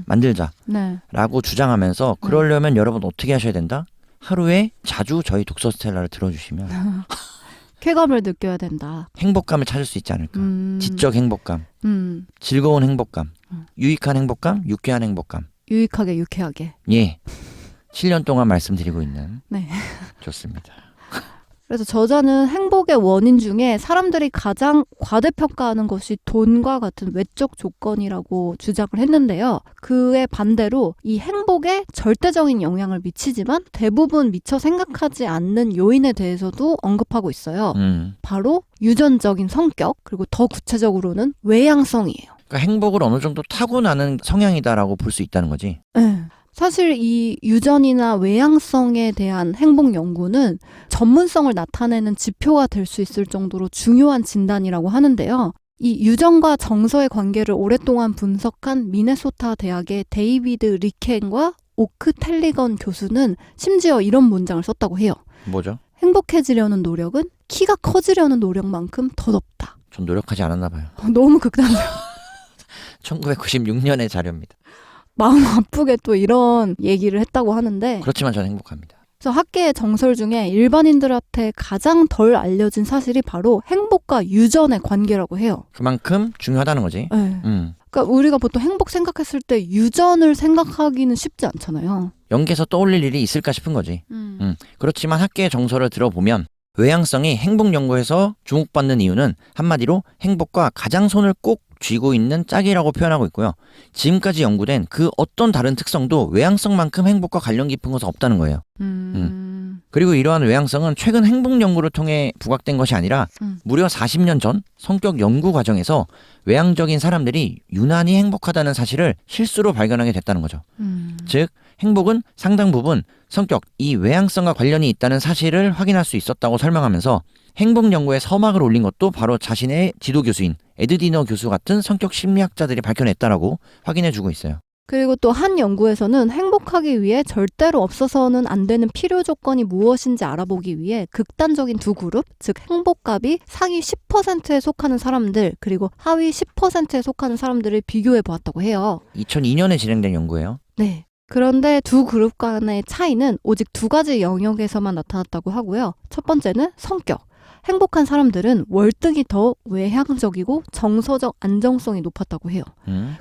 만들자. 네. 라고 주장하면서 그러려면 여러분 어떻게 하셔야 된다? 하루에 자주 저희 독서 스텔라를 들어주시면 쾌감을 느껴야 된다. 행복감을 찾을 수 있지 않을까. 지적 행복감, 즐거운 행복감, 유익한 행복감, 유쾌한 행복감. 유익하게 유쾌하게. 예. 7년 동안 말씀드리고 있는. 네. 좋습니다. 그래서 저자는 행복의 원인 중에 사람들이 가장 과대평가하는 것이 돈과 같은 외적 조건이라고 주장을 했는데요. 그에 반대로 이 행복에 절대적인 영향을 미치지만 대부분 미처 생각하지 않는 요인에 대해서도 언급하고 있어요. 바로 유전적인 성격, 그리고 더 구체적으로는 외향성이에요. 그러니까 행복을 어느 정도 타고나는 성향이다라고 볼 수 있다는 거지. 네. 사실 이 유전이나 외향성에 대한 행복 연구는 전문성을 나타내는 지표가 될 수 있을 정도로 중요한 진단이라고 하는데요. 이 유전과 정서의 관계를 오랫동안 분석한 미네소타 대학의 데이비드 리켄과 오크 텔리건 교수는 심지어 이런 문장을 썼다고 해요. 뭐죠? 행복해지려는 노력은 키가 커지려는 노력만큼 더덥다. 전 노력하지 않았나 봐요. 너무 극단적. 1996년의 자료입니다. 마음 아프게 또 이런 얘기를 했다고 하는데 그렇지만 저는 행복합니다. 그래서 학계의 정설 중에 일반인들한테 가장 덜 알려진 사실이 바로 행복과 유전의 관계라고 해요. 그만큼 중요하다는 거지. 네. 그러니까 우리가 보통 행복 생각했을 때 유전을 생각하기는 쉽지 않잖아요. 연계해서 떠올릴 일이 있을까 싶은 거지. 그렇지만 학계의 정설을 들어보면 외향성이 행복 연구에서 주목받는 이유는 한마디로 행복과 가장 손을 꼭 쥐고 있는 짝이라고 표현하고 있고요. 지금까지 연구된 그 어떤 다른 특성도 외향성만큼 행복과 관련 깊은 것은 없다는 거예요. 그리고 이러한 외향성은 최근 행복 연구를 통해 부각된 것이 아니라 무려 40년 전 성격 연구 과정에서 외향적인 사람들이 유난히 행복하다는 사실을 실수로 발견하게 됐다는 거죠. 즉 행복은 상당 부분 성격, 이 외향성과 관련이 있다는 사실을 확인할 수 있었다고 설명하면서 행복 연구에 서막을 올린 것도 바로 자신의 지도 교수인 에드디너 교수 같은 성격 심리학자들이 밝혀냈다라고 확인해주고 있어요. 그리고 또 한 연구에서는 행복하기 위해 절대로 없어서는 안 되는 필요 조건이 무엇인지 알아보기 위해 극단적인 두 그룹, 즉 행복값이 상위 10%에 속하는 사람들 그리고 하위 10%에 속하는 사람들을 비교해 보았다고 해요. 2002년에 진행된 연구예요. 네. 그런데 두 그룹 간의 차이는 오직 두 가지 영역에서만 나타났다고 하고요. 첫 번째는 성격. 행복한 사람들은 월등히 더 외향적이고 정서적 안정성이 높았다고 해요.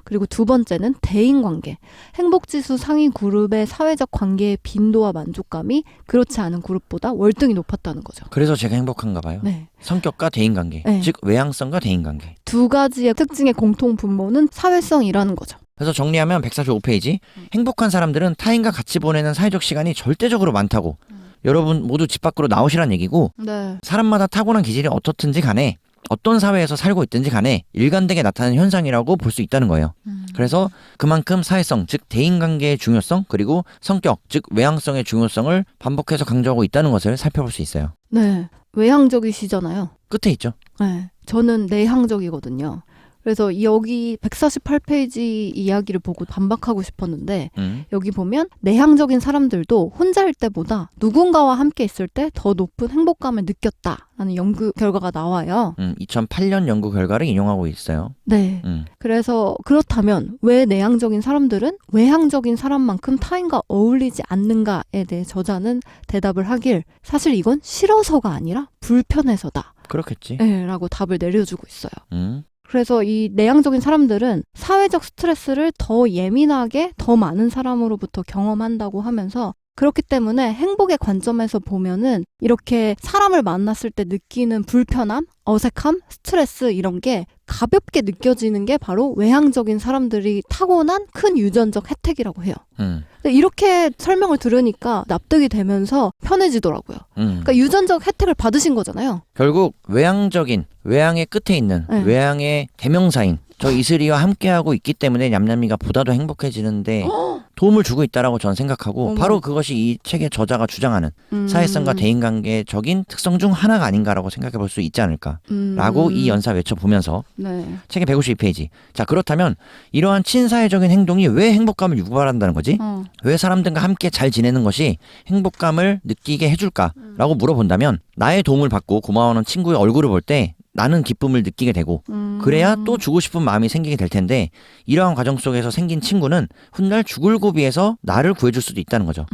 그리고 두 번째는 대인관계. 행복지수 상위 그룹의 사회적 관계의 빈도와 만족감이 그렇지 않은 그룹보다 월등히 높았다는 거죠. 그래서 제가 행복한가 봐요. 네. 성격과 대인관계, 네. 즉 외향성과 대인관계. 두 가지의 특징의 공통 분모는 사회성이라는 거죠. 그래서 정리하면 145페이지 행복한 사람들은 타인과 같이 보내는 사회적 시간이 절대적으로 많다고 여러분 모두 집 밖으로 나오시란 얘기고 네. 사람마다 타고난 기질이 어떻든지 간에 어떤 사회에서 살고 있든지 간에 일관되게 나타나는 현상이라고 볼 수 있다는 거예요. 그래서 그만큼 사회성, 즉 대인관계의 중요성 그리고 성격, 즉 외향성의 중요성을 반복해서 강조하고 있다는 것을 살펴볼 수 있어요. 네. 외향적이시잖아요. 끝에 있죠. 네. 저는 내향적이거든요. 그래서 여기 148페이지 이야기를 보고 반박하고 싶었는데 여기 보면 내향적인 사람들도 혼자일 때보다 누군가와 함께 있을 때 더 높은 행복감을 느꼈다라는 연구 결과가 나와요. 2008년 연구 결과를 인용하고 있어요. 네. 그래서 그렇다면 왜 내향적인 사람들은 외향적인 사람만큼 타인과 어울리지 않는가에 대해 저자는 대답을 하길 사실 이건 싫어서가 아니라 불편해서다. 그렇겠지. 네, 라고 답을 내려주고 있어요. 그래서 이 내향적인 사람들은 사회적 스트레스를 더 예민하게 더 많은 사람으로부터 경험한다고 하면서 그렇기 때문에 행복의 관점에서 보면은 이렇게 사람을 만났을 때 느끼는 불편함, 어색함, 스트레스 이런 게 가볍게 느껴지는 게 바로 외향적인 사람들이 타고난 큰 유전적 혜택이라고 해요. 근데 이렇게 설명을 들으니까 납득이 되면서 편해지더라고요. 그러니까 유전적 혜택을 받으신 거잖아요. 결국 외향의 끝에 있는 네. 외향의 대명사인 저 이슬이와 함께하고 있기 때문에 냠냠이가 보다도 행복해지는데 도움을 주고 있다라고 저는 생각하고 어머. 바로 그것이 이 책의 저자가 주장하는 사회성과 대인관계적인 특성 중 하나가 아닌가라고 생각해 볼 수 있지 않을까라고 이 연사 외쳐보면서 네. 책의 152페이지 자 그렇다면 이러한 친사회적인 행동이 왜 행복감을 유발한다는 거지? 왜 사람들과 함께 잘 지내는 것이 행복감을 느끼게 해줄까라고 물어본다면 나의 도움을 받고 고마워하는 친구의 얼굴을 볼 때 나는 기쁨을 느끼게 되고 그래야 또 주고 싶은 마음이 생기게 될 텐데 이러한 과정 속에서 생긴 친구는 훗날 죽을 고비에서 나를 구해줄 수도 있다는 거죠.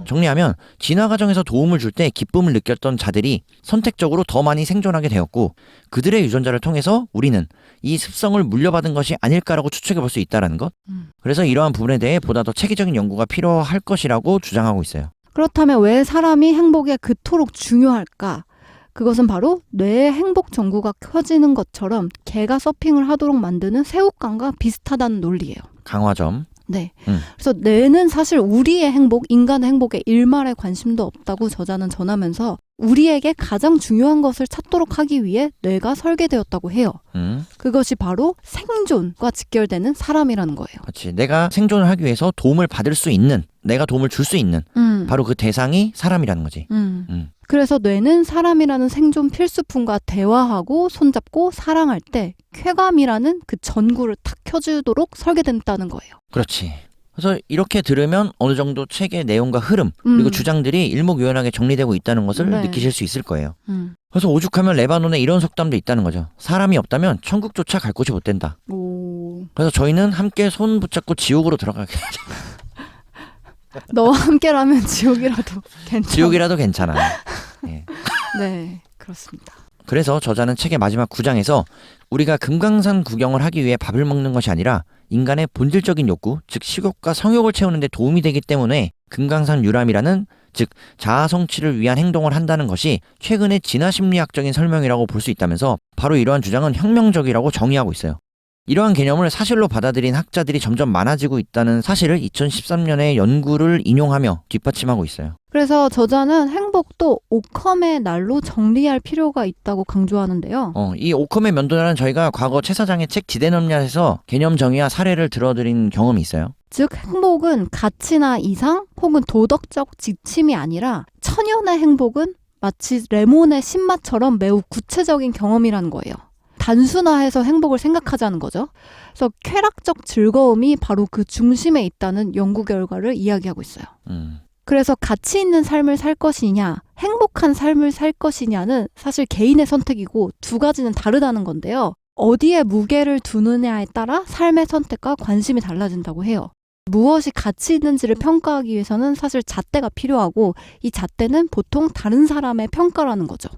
정리하면 진화 과정에서 도움을 줄 때 기쁨을 느꼈던 자들이 선택적으로 더 많이 생존하게 되었고 그들의 유전자를 통해서 우리는 이 습성을 물려받은 것이 아닐까라고 추측해 볼 수 있다는 것. 그래서 이러한 부분에 대해 보다 더 체계적인 연구가 필요할 것이라고 주장하고 있어요. 그렇다면 왜 사람이 행복에 그토록 중요할까? 그것은 바로 뇌의 행복 전구가 켜지는 것처럼 개가 서핑을 하도록 만드는 새우깡과 비슷하다는 논리예요. 강화점. 네. 그래서 뇌는 사실 우리의 행복, 인간의 행복에 일말의 관심도 없다고 저자는 전하면서 우리에게 가장 중요한 것을 찾도록 하기 위해 뇌가 설계되었다고 해요. 그것이 바로 생존과 직결되는 사람이라는 거예요. 그렇지. 내가 생존을 하기 위해서 도움을 받을 수 있는, 내가 도움을 줄 수 있는 바로 그 대상이 사람이라는 거지. 그래서 뇌는 사람이라는 생존 필수품과 대화하고 손잡고 사랑할 때 쾌감이라는 그 전구를 탁 켜주도록 설계됐다는 거예요. 그렇지. 그래서 이렇게 들으면 어느 정도 책의 내용과 흐름 그리고 주장들이 일목요연하게 정리되고 있다는 것을 네. 느끼실 수 있을 거예요. 그래서 오죽하면 레바논에 이런 속담도 있다는 거죠. 사람이 없다면 천국조차 갈 곳이 못 된다. 오. 그래서 저희는 함께 손 붙잡고 지옥으로 들어가게 너와 함께라면 지옥이라도 괜찮아. 지옥이라도 괜찮아. 예. 네, 그렇습니다. 그래서 저자는 책의 마지막 9장에서 우리가 금강산 구경을 하기 위해 밥을 먹는 것이 아니라 인간의 본질적인 욕구, 즉 식욕과 성욕을 채우는 데 도움이 되기 때문에 금강산 유람이라는 즉 자아 성취를 위한 행동을 한다는 것이 최근의 진화심리학적인 설명이라고 볼 수 있다면서 바로 이러한 주장은 혁명적이라고 정의하고 있어요. 이러한 개념을 사실로 받아들인 학자들이 점점 많아지고 있다는 사실을 2013년의 연구를 인용하며 뒷받침하고 있어요. 그래서 저자는 행복도 오컴의 날로 정리할 필요가 있다고 강조하는데요. 이 오컴의 면도날은 저희가 과거 최 사장의 책 지대넘냐에서 개념 정의와 사례를 들어드린 경험이 있어요. 즉 행복은 가치나 이상 혹은 도덕적 지침이 아니라 천연의 행복은 마치 레몬의 신맛처럼 매우 구체적인 경험이라는 거예요. 단순화해서 행복을 생각하자는 거죠. 그래서 쾌락적 즐거움이 바로 그 중심에 있다는 연구 결과를 이야기하고 있어요. 그래서 가치 있는 삶을 살 것이냐, 행복한 삶을 살 것이냐는 사실 개인의 선택이고 두 가지는 다르다는 건데요. 어디에 무게를 두느냐에 따라 삶의 선택과 관심이 달라진다고 해요. 무엇이 가치 있는지를 평가하기 위해서는 사실 잣대가 필요하고 이 잣대는 보통 다른 사람의 평가라는 거죠.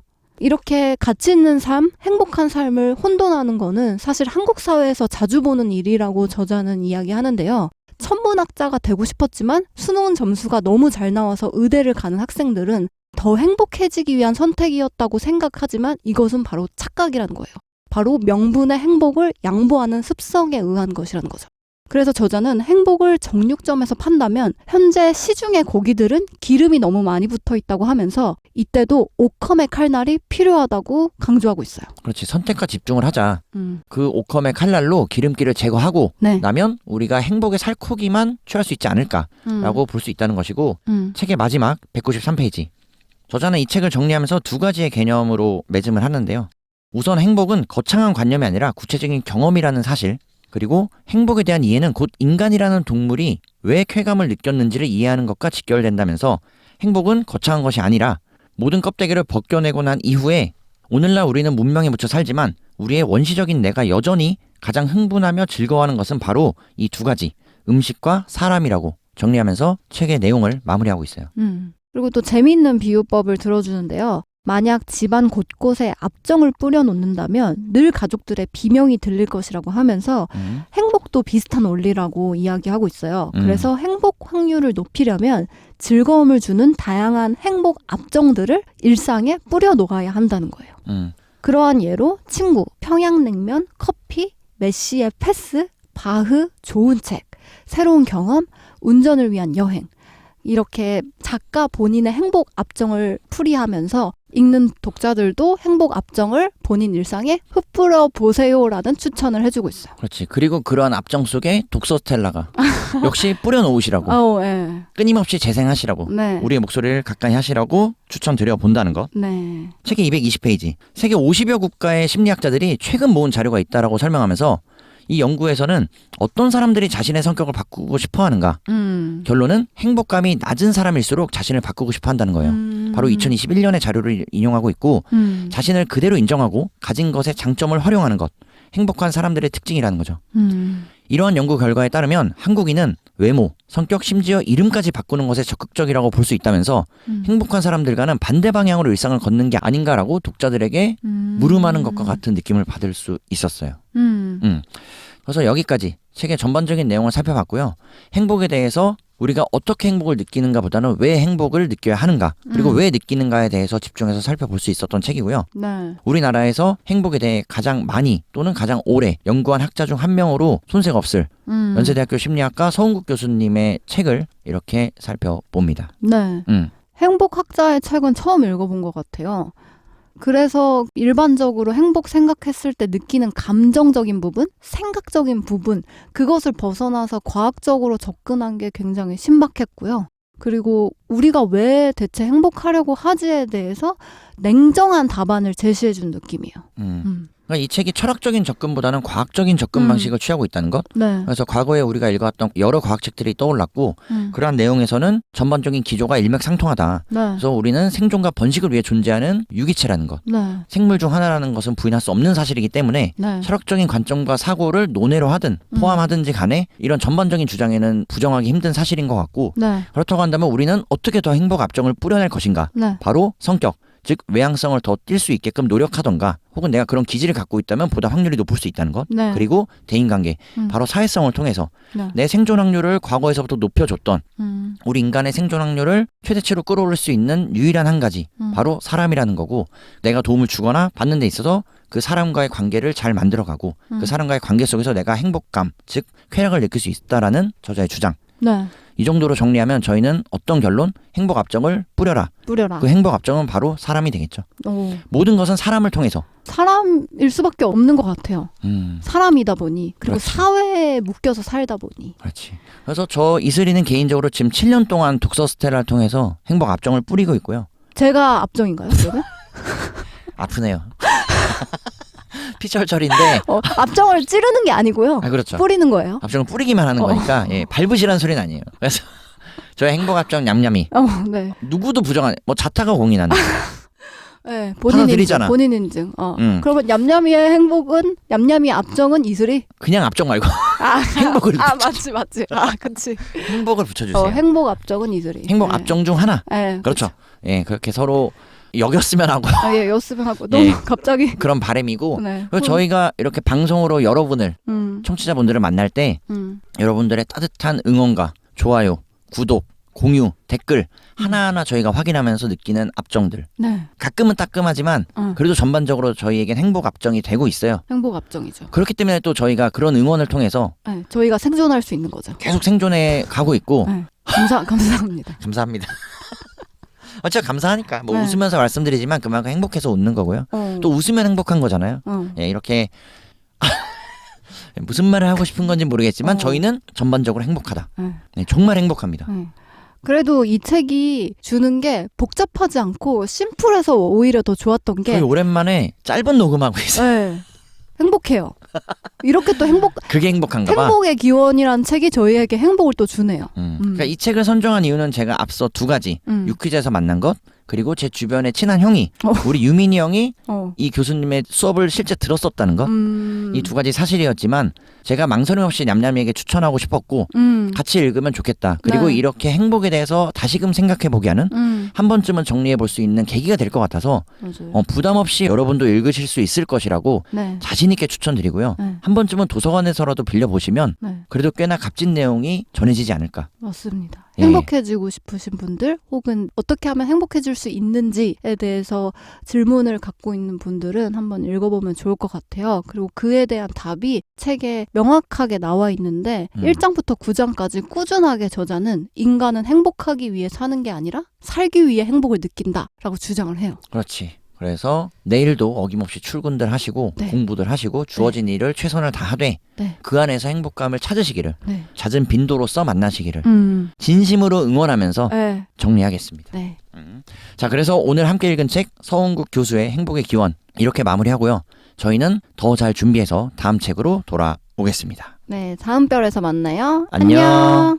이렇게 가치 있는 삶, 행복한 삶을 혼돈하는 거는 사실 한국 사회에서 자주 보는 일이라고 저자는 이야기하는데요. 천문학자가 되고 싶었지만 수능 점수가 너무 잘 나와서 의대를 가는 학생들은 더 행복해지기 위한 선택이었다고 생각하지만 이것은 바로 착각이라는 거예요. 바로 명분의 행복을 양보하는 습성에 의한 것이라는 거죠. 그래서 저자는 행복을 정육점에서 판다면 현재 시중의 고기들은 기름이 너무 많이 붙어 있다고 하면서 이때도 오컴의 칼날이 필요하다고 강조하고 있어요. 그렇지. 선택과 집중을 하자. 그 오컴의 칼날로 기름기를 제거하고 네. 나면 우리가 행복의 살코기만 취할 수 있지 않을까라고 볼 수 있다는 것이고 책의 마지막 193페이지. 저자는 이 책을 정리하면서 두 가지의 개념으로 매짐을 하는데요. 우선 행복은 거창한 관념이 아니라 구체적인 경험이라는 사실, 그리고 행복에 대한 이해는 곧 인간이라는 동물이 왜 쾌감을 느꼈는지를 이해하는 것과 직결된다면서 행복은 거창한 것이 아니라 모든 껍데기를 벗겨내고 난 이후에 오늘날 우리는 문명에 묻혀 살지만 우리의 원시적인 내가 여전히 가장 흥분하며 즐거워하는 것은 바로 이 두 가지, 음식과 사람이라고 정리하면서 책의 내용을 마무리하고 있어요. 그리고 또 재미있는 비유법을 들어주는데요. 만약 집안 곳곳에 압정을 뿌려놓는다면 늘 가족들의 비명이 들릴 것이라고 하면서 행복도 비슷한 원리라고 이야기하고 있어요. 그래서 행복 확률을 높이려면 즐거움을 주는 다양한 행복 압정들을 일상에 뿌려놓아야 한다는 거예요. 그러한 예로 친구, 평양냉면, 커피, 메시의 패스, 바흐, 좋은 책, 새로운 경험, 운전을 위한 여행, 이렇게 작가 본인의 행복 압정을 풀이하면서 읽는 독자들도 행복 압정을 본인 일상에 흩뿌려 보세요라는 추천을 해주고 있어요. 그렇지. 그리고 그러한 압정 속에 독서 스텔라가 역시 뿌려놓으시라고 네. 끊임없이 재생하시라고 네. 우리의 목소리를 가까이 하시라고 추천드려 본다는 것. 네. 책의 220페이지. 세계 50여 국가의 심리학자들이 최근 모은 자료가 있다라고 설명하면서 이 연구에서는 어떤 사람들이 자신의 성격을 바꾸고 싶어 하는가? 결론은 행복감이 낮은 사람일수록 자신을 바꾸고 싶어 한다는 거예요. 바로 2021년의 자료를 인용하고 있고 자신을 그대로 인정하고 가진 것의 장점을 활용하는 것. 행복한 사람들의 특징이라는 거죠. 이러한 연구 결과에 따르면 한국인은 외모, 성격, 심지어 이름까지 바꾸는 것에 적극적이라고 볼 수 있다면서 행복한 사람들과는 반대 방향으로 일상을 걷는 게 아닌가라고 독자들에게 물음하는 것과 같은 느낌을 받을 수 있었어요. 그래서 여기까지 책의 전반적인 내용을 살펴봤고요. 행복에 대해서 우리가 어떻게 행복을 느끼는가 보다는 왜 행복을 느껴야 하는가, 그리고 왜 느끼는가에 대해서 집중해서 살펴볼 수 있었던 책이고요. 네. 우리나라에서 행복에 대해 가장 많이 또는 가장 오래 연구한 학자 중 한 명으로 손색 없을 연세대학교 심리학과 서은국 교수님의 책을 이렇게 살펴봅니다. 네. 행복학자의 책은 처음 읽어본 것 같아요. 그래서 일반적으로 행복 생각했을 때 느끼는 감정적인 부분, 생각적인 부분, 그것을 벗어나서 과학적으로 접근한 게 굉장히 신박했고요. 그리고 우리가 왜 대체 행복하려고 하지에 대해서 냉정한 답안을 제시해준 느낌이에요. 그러니까 이 책이 철학적인 접근보다는 과학적인 접근 방식을 취하고 있다는 것. 네. 그래서 과거에 우리가 읽어왔던 여러 과학책들이 떠올랐고 그러한 내용에서는 전반적인 기조가 일맥상통하다. 네. 그래서 우리는 생존과 번식을 위해 존재하는 유기체라는 것. 네. 생물 중 하나라는 것은 부인할 수 없는 사실이기 때문에 네. 철학적인 관점과 사고를 논외로 하든 포함하든지 간에 이런 전반적인 주장에는 부정하기 힘든 사실인 것 같고 네. 그렇다고 한다면 우리는 어떻게 더 행복 압정을 뿌려낼 것인가. 네. 바로 성격. 즉 외향성을 더 띌 수 있게끔 노력하던가 혹은 내가 그런 기질을 갖고 있다면 보다 확률이 높을 수 있다는 것. 네. 그리고 대인관계, 바로 사회성을 통해서 네. 내 생존 확률을 과거에서부터 높여줬던 우리 인간의 생존 확률을 최대치로 끌어올릴 수 있는 유일한 한 가지, 바로 사람이라는 거고 내가 도움을 주거나 받는 데 있어서 그 사람과의 관계를 잘 만들어가고 그 사람과의 관계 속에서 내가 행복감, 즉 쾌락을 느낄 수 있다라는 저자의 주장. 네. 이 정도로 정리하면 저희는 어떤 결론? 행복 압정을 뿌려라. 뿌려라. 그 행복 압정은 바로 사람이 되겠죠. 오. 모든 것은 사람을 통해서. 사람일 수밖에 없는 것 같아요. 사람이다 보니 그리고 그렇지. 사회에 묶여서 살다 보니. 그렇지. 그래서 저 이슬이는 개인적으로 지금 7년 동안 독서 스텔라를 통해서 행복 압정을 뿌리고 있고요. 제가 압정인가요, 그러면? 아프네요. 피철철인데. 압정을 찌르는 게 아니고요. 아 그렇죠. 뿌리는 거예요. 압정을 뿌리기만 하는 거니까 예, 밟으시라는 소리는 아니에요. 그래서 저의 행복 압정 냠냠이 네. 누구도 부정한 뭐 자타가 공인하는. 네, 본인 인증. 드리잖아. 본인 인증. 그러면 냠냠이의 행복은 냠냠이 압정은 이슬이? 그냥 압정 말고 행복을 맞지. 아, 그치. 행복을 붙여주세요. 행복 압정은 이슬이. 행복 네. 압정 중 하나. 네, 그렇죠. 예, 그렇게 서로 여겼으면 하고 예, 였으면 하고 너무 예. 갑자기. 그런 바람이고 네. 그리고 저희가 이렇게 방송으로 여러분을 청취자분들을 만날 때 여러분들의 따뜻한 응원과 좋아요, 구독, 공유, 댓글 하나하나 저희가 확인하면서 느끼는 압정들. 네. 가끔은 따끔하지만 그래도 전반적으로 저희에겐 행복 압정이 되고 있어요. 행복 압정이죠. 그렇기 때문에 또 저희가 그런 응원을 통해서 네, 저희가 생존할 수 있는 거죠. 계속 생존해 가고 있고 네. 감사합니다. 감사합니다. 어차피 감사하니까 뭐 네. 웃으면서 말씀드리지만 그만큼 행복해서 웃는 거고요. 또 웃으면 행복한 거잖아요. 예, 이렇게 무슨 말을 하고 싶은 건지 모르겠지만 저희는 전반적으로 행복하다. 네, 정말 행복합니다. 그래도 이 책이 주는 게 복잡하지 않고 심플해서 오히려 더 좋았던 게 저희 오랜만에 짧은 녹음하고 있어요. 네, 행복해요. 이렇게 또 그게 행복한가 봐. 행복의 기원이라는 책이 저희에게 행복을 또 주네요. 그러니까 이 책을 선정한 이유는 제가 앞서 두 가지 유퀴즈에서 만난 것 그리고 제 주변에 친한 형이 우리 유민이 형이 이 교수님의 수업을 실제 들었었다는 것 이 두 가지 사실이었지만 제가 망설임 없이 냠냠이에게 추천하고 싶었고 같이 읽으면 좋겠다. 그리고 네. 이렇게 행복에 대해서 다시금 생각해보게 하는 한 번쯤은 정리해볼 수 있는 계기가 될 것 같아서 부담 없이 여러분도 읽으실 수 있을 것이라고 네. 자신 있게 추천드리고요. 네. 한 번쯤은 도서관에서라도 빌려보시면 네. 그래도 꽤나 값진 내용이 전해지지 않을까. 맞습니다. 예. 행복해지고 싶으신 분들 혹은 어떻게 하면 행복해질 수 있는지에 대해서 질문을 갖고 있는 분들은 한번 읽어보면 좋을 것 같아요. 그리고 그에 대한 답이 책에 명확하게 나와 있는데 1장부터 9장까지 꾸준하게 저자는 인간은 행복하기 위해 사는 게 아니라 살기 위해 행복을 느낀다라고 주장을 해요. 그렇지. 그래서 내일도 어김없이 출근들 하시고 네. 공부들 하시고 주어진 일을 최선을 다하되 네. 그 안에서 행복감을 찾으시기를 네. 잦은 빈도로서 만나시기를 진심으로 진심으로 응원하면서 네. 정리하겠습니다. 네. 자, 그래서 오늘 함께 읽은 책 서은국 교수의 행복의 기원 이렇게 마무리하고요. 저희는 더 잘 준비해서 다음 책으로 돌아오겠습니다. 네, 다음 별에서 만나요. 안녕.